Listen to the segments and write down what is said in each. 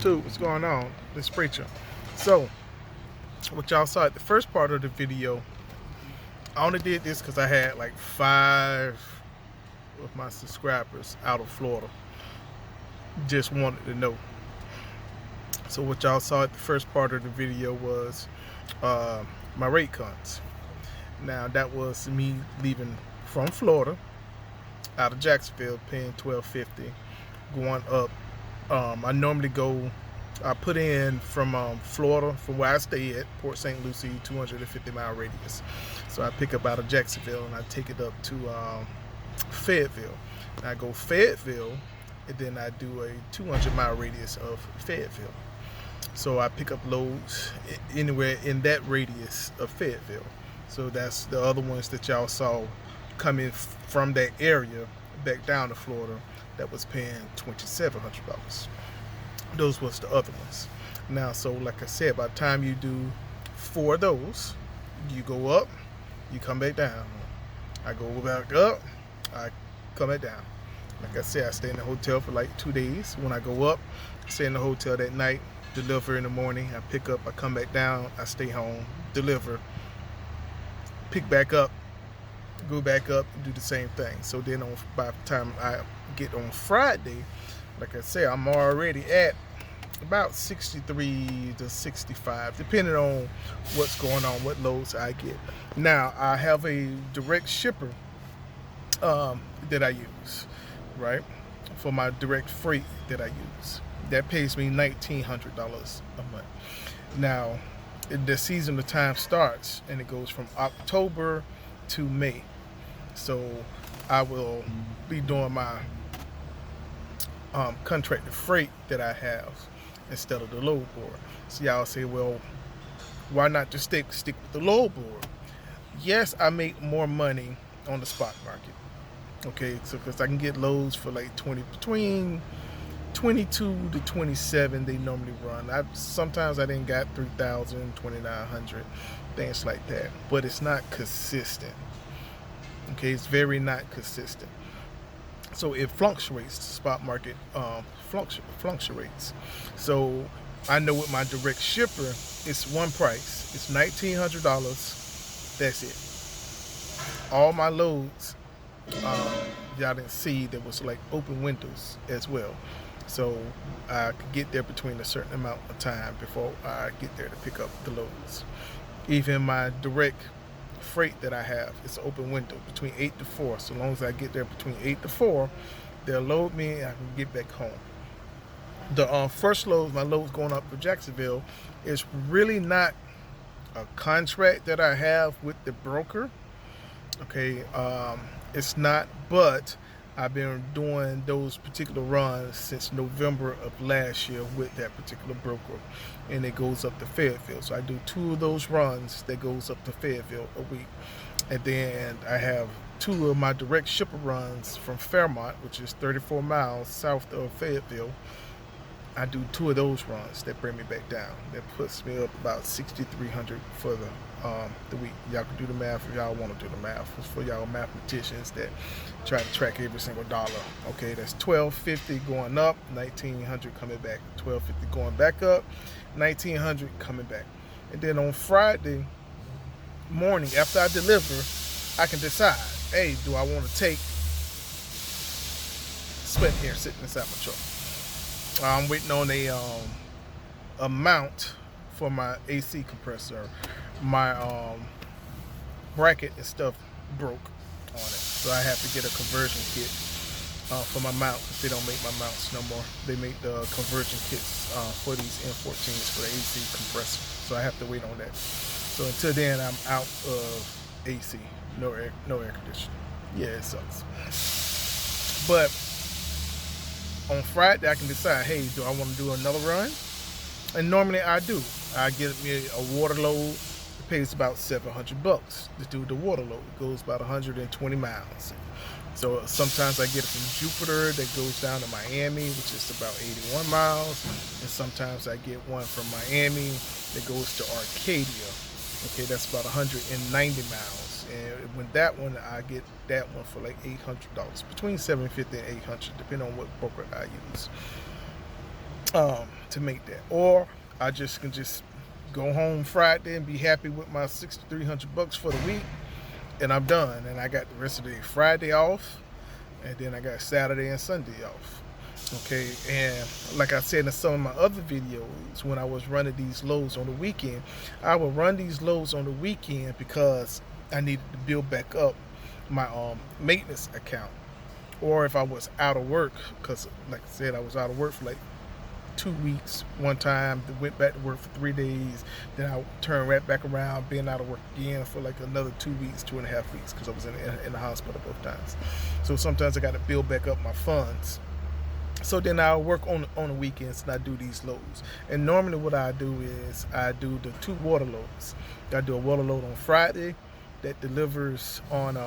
YouTube, what's going on? This preacher. So, what y'all saw at the first part of the video, I only did this because I had like 5 of my subscribers out of Florida. Just wanted to know. So what y'all saw at the first part of the video was my rate cards. Now that was me leaving from Florida, out of Jacksonville, paying $12.50, going up. I put in from Florida, from where I stay at, Port St. Lucie, 250-mile radius. So I pick up out of Jacksonville and I take it up to Fayetteville. And I go Fayetteville, and then I do a 200-mile radius of Fayetteville. So I pick up loads anywhere in that radius of Fayetteville. So that's the other ones that y'all saw coming from that area back down to Florida that was paying $2,700. Those was the other ones. Now, so like I said, by the time you do 4 of those, you go up, you come back down. I go back up, I come back down. Like I said, I stay in the hotel for like 2 days. When I go up, stay in the hotel that night, deliver in the morning, I pick up, I come back down, I stay home, deliver, pick back up, go back up, and do the same thing. So then by the time I get on Friday, like I said, I'm already at about 63 to 65, depending on what's going on, what loads I get. Now, I have a direct shipper that I use, right, for my direct freight that I use. That pays me $1,900 a month. Now, the season of time starts, and it goes from October to May. So I will be doing my contracted freight that I have instead of the load board. So y'all say, well, why not just stick with the load board? Yes, I make more money on the spot market. Okay, so because I can get loads for like between 22 to 27 they normally run. Sometimes I didn't got 3,000, 2,900, things like that. But it's not consistent. Okay, it's very not consistent. So it fluctuates. The spot market fluctuates. So I know with my direct shipper, it's one price. It's $1,900. That's it. All my loads, y'all didn't see, there was like open windows as well. So I could get there between a certain amount of time before I get there to pick up the loads. Even my direct freight that I have, it's an open window between 8 to 4. So long as I get there between 8 to 4, they'll load me and I can get back home. The first load, my loads going up to Jacksonville, is really not a contract that I have with the broker. Okay, it's not, but I've been doing those particular runs since November of last year with that particular broker, and it goes up to Fayetteville. So I do 2 of those runs that goes up to Fayetteville a week, and then I have 2 of my direct shipper runs from Fairmont, which is 34 miles south of Fayetteville. I do 2 of those runs that bring me back down. That puts me up about 6,300 for the week. Y'all can do the math if y'all want to do the math. It's for y'all mathematicians that try to track every single dollar. Okay, that's $1,250 going up, $1,900 coming back. $1,250 going back up, $1,900 coming back. And then on Friday morning, after I deliver, I can decide, hey, do I want to take sweating here sitting inside my truck? I'm waiting on a mount for my AC compressor. My bracket and stuff broke on it, so I have to get a conversion kit for my mount, because they don't make my mounts no more. They make the conversion kits for these M14s for the AC compressor, so I have to wait on that. So until then, I'm out of AC, no air conditioning. Yeah, it sucks. But on Friday, I can decide, hey, do I want to do another run? And normally I do. I get me a water load. It pays about $700 to do the water load. It goes about 120 miles. So sometimes I get it from Jupiter that goes down to Miami, which is about 81 miles. And sometimes I get one from Miami that goes to Arcadia. Okay, that's about 190 miles. And with that one, I get that one for like $800, between $750 and $800, depending on what broker I use. to make that. Or I just can just go home Friday and be happy with my $6,300 for the week, and I'm done. And I got the rest of the Friday off, and then I got Saturday and Sunday off. Okay, and like I said in some of my other videos, when I was running these loads on the weekend, I would run these loads on the weekend because I needed to build back up my maintenance account. Or if I was out of work, because like I said, I was out of work for like 2 weeks one time, went back to work for 3 days, then I turned right back around being out of work again for like another 2 weeks, 2.5 weeks, because I was in the hospital both times. So sometimes I got to build back up my funds. So then I'll work on the weekends and I do these loads. And normally what I do is I do the 2 water loads. I do a water load on Friday that delivers on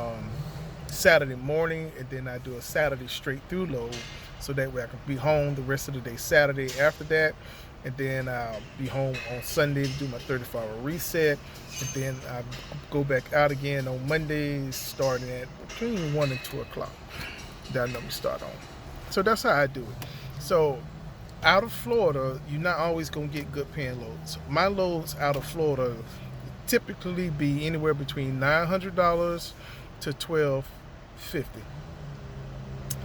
Saturday morning, and then I do a Saturday straight through load, so that way I can be home the rest of the day Saturday after that, and then I'll be home on Sunday to do my 34-hour reset, and then I go back out again on Mondays starting at between 1 and 2 o'clock that I normally start on. So that's how I do it. So out of Florida, you're not always going to get good paying loads. My loads out of Florida typically be anywhere between $900 to $1,250.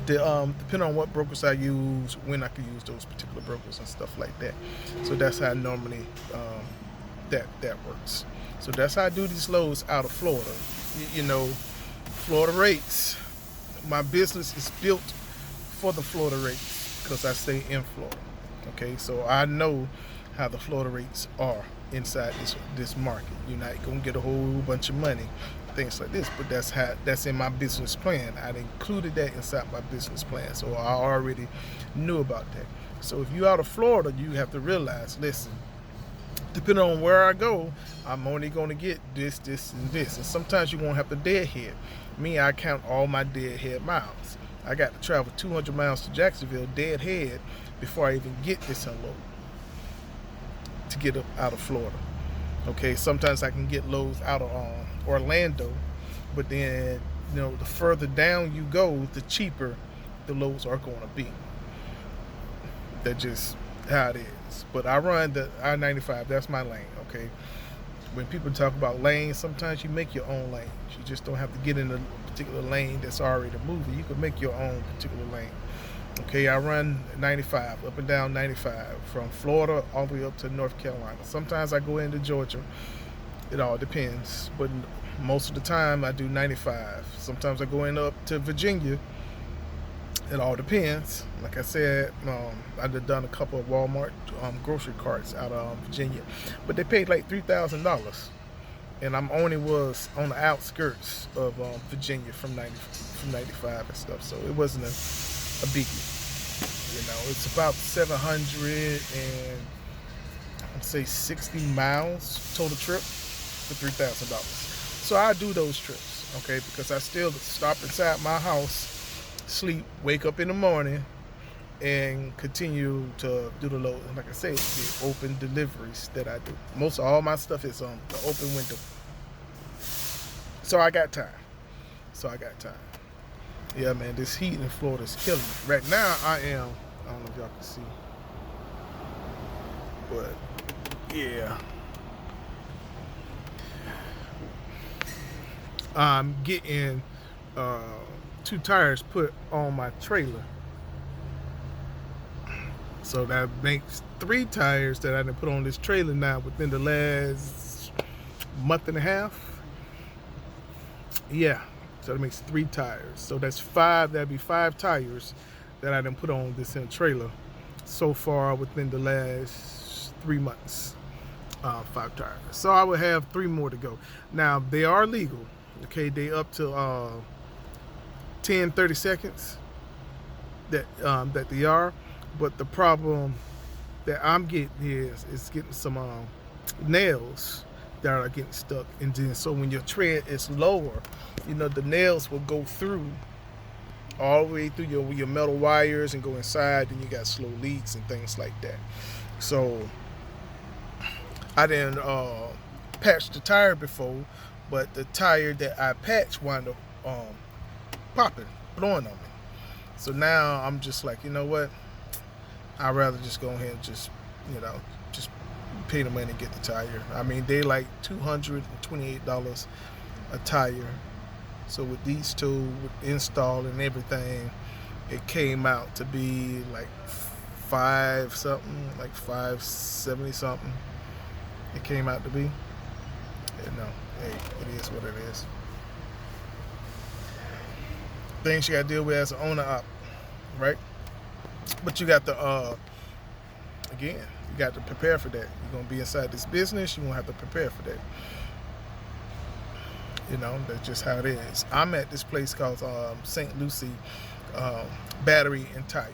Depending on what brokers I use, when I can use those particular brokers and stuff like that. So that's how normally that works. So that's how I do these loads out of Florida. You know, Florida rates. My business is built for the Florida rates because I stay in Florida. Okay, so I know how the Florida rates are inside this market. You're not gonna get a whole bunch of money, things like this, but that's in my business plan. I included that inside my business plan, so I already knew about that. So if you out of Florida, you have to realize, listen, depending on where I go, I'm only going to get this, and this. And sometimes you're going to have to deadhead. Me, I count all my deadhead miles. I got to travel 200 miles to Jacksonville deadhead before I even get this unload to get up out of Florida. Okay, sometimes I can get loads out of Orlando, but then, you know, the further down you go, the cheaper the loads are going to be. That's just how it is. But I run the I-95, that's my lane, okay? When people talk about lanes, sometimes you make your own lanes. You just don't have to get in a particular lane that's already moving. You can make your own particular lane. Okay, I run 95, up and down 95, from Florida all the way up to North Carolina. Sometimes I go into Georgia. It all depends. But most of the time I do 95. Sometimes I go in up to Virginia. It all depends. Like I said, I've done a couple of Walmart grocery carts out of Virginia. But they paid like $3,000. And I'm only was on the outskirts of Virginia from 95 and stuff. So it wasn't a biggie. You know, it's about 760 miles total trip for $3,000. So I do those trips, okay, because I still stop inside my house, sleep, wake up in the morning, and continue to do the load. Like I say, the open deliveries that I do. Most of all my stuff is on the open window. So I got time. Yeah, man, this heat in Florida is killing me. Right now, I don't know if y'all can see, but yeah. I'm getting 2 tires put on my trailer. So that makes 3 tires that I done put on this trailer now within the last month and a half. Yeah. So that makes 3 tires. So that's 5. That'd be 5 tires that I done put on this trailer so far within the last 3 months. 5 tires. So I would have 3 more to go. Now they are legal. Okay, they up to 10-30 seconds that they are. But the problem that I'm getting is getting some nails that are getting stuck, and then so when your tread is lower, you know, the nails will go through all the way through your metal wires and go inside, and you got slow leaks and things like that. So I didn't patch the tire before, but the tire that I patched wound up popping, blowing on me. So now I'm just like, you know what? I'd rather just go ahead and just, just pay the money and get the tire. I mean, they like $228 a tire. So with these two, with install and everything, it came out to be like five something, like 570 something. It came out to be. And no, hey, it is what it is. Things you gotta deal with as an owner op, right? But you got to again, you got to prepare for that. You're gonna be inside this business, you're gonna have to prepare for that. That's just how it is. I'm at this place called St. Lucie Battery and Tire.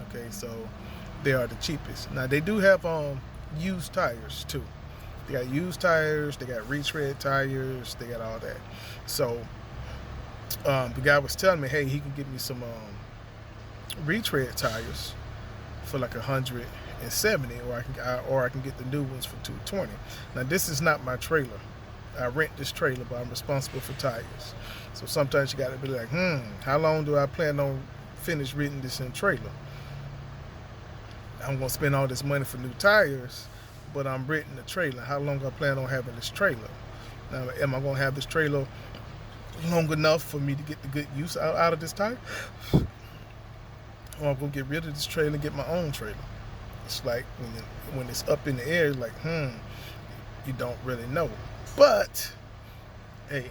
Okay, so they are the cheapest. Now they do have used tires too. They got used tires, they got retread tires, they got all that. So the guy was telling me, hey, he can give me some retread tires for like 170, or I can get the new ones for 220. Now this is not my trailer. I rent this trailer, but I'm responsible for tires. So sometimes you got to be like, how long do I plan on finish renting this in trailer? I'm gonna spend all this money for new tires, but I'm renting the trailer. How long do I plan on having this trailer? Now, am I gonna have this trailer long enough for me to get the good use out of this tire? Or I'm gonna get rid of this trailer and get my own trailer. It's like when it's up in the air, you're like, you don't really know. But hey,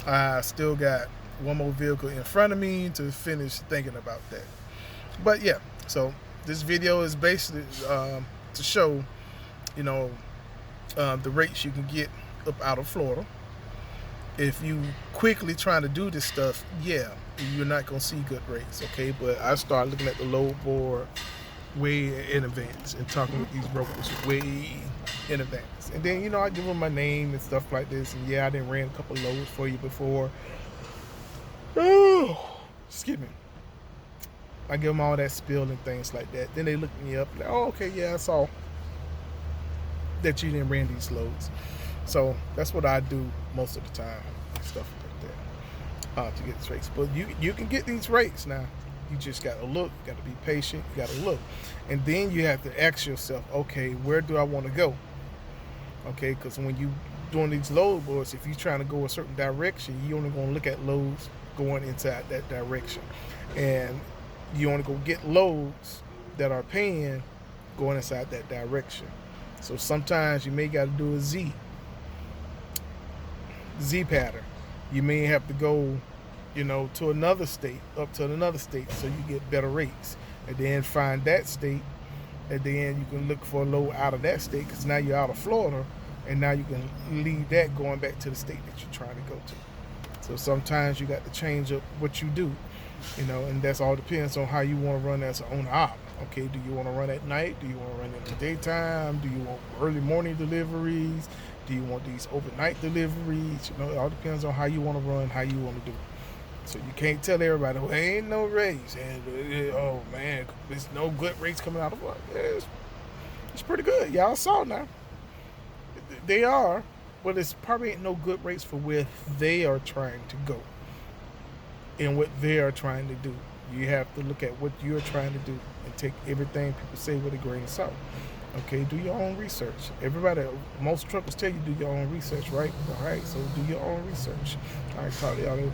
I still got one more vehicle in front of me to finish thinking about that. But yeah, so this video is basically to show, the rates you can get up out of Florida. If you quickly trying to do this stuff, yeah, you're not gonna see good rates, okay? But I started looking at the load board way in advance and talking with these brokers way in advance. And then, I give them my name and stuff like this. And yeah, I done ran a couple loads for you before. Oh, excuse me. I give them all that spill and things like that. Then they look me up like, oh, okay, yeah, I saw that you didn't ran these loads. So that's what I do most of the time, stuff like that, to get these rates. But you can get these rates now. You just got to look, you got to be patient, you got to look. And then you have to ask yourself, okay, where do I want to go? Okay, because when you doing these load boards, if you're trying to go a certain direction, you only going to look at loads going inside that direction. And you only go get loads that are paying going inside that direction. So sometimes you may got to do a Z pattern. You may have to go to another state, up to another state, so you get better rates. And then find that state, and then you can look for a load out of that state, because now you're out of Florida, and now you can leave that going back to the state that you're trying to go to. So sometimes you got to change up what you do, and that's all depends on how you want to run as an owner op. Okay, do you want to run at night? Do you want to run in the daytime? Do you want early morning deliveries? Do you want these overnight deliveries? It all depends on how you want to run, how you want to do it. So you can't tell everybody, well, ain't no rates, and oh man, there's no good rates coming out of it. Yeah, it's pretty good. Y'all saw now. They are, but it's probably ain't no good rates for where they are trying to go and what they are trying to do. You have to look at what you're trying to do and take everything people say with a grain of salt. Okay, do your own research. Most truckers tell you do your own research, right? All right, so do your own research. All right, talk to y'all later.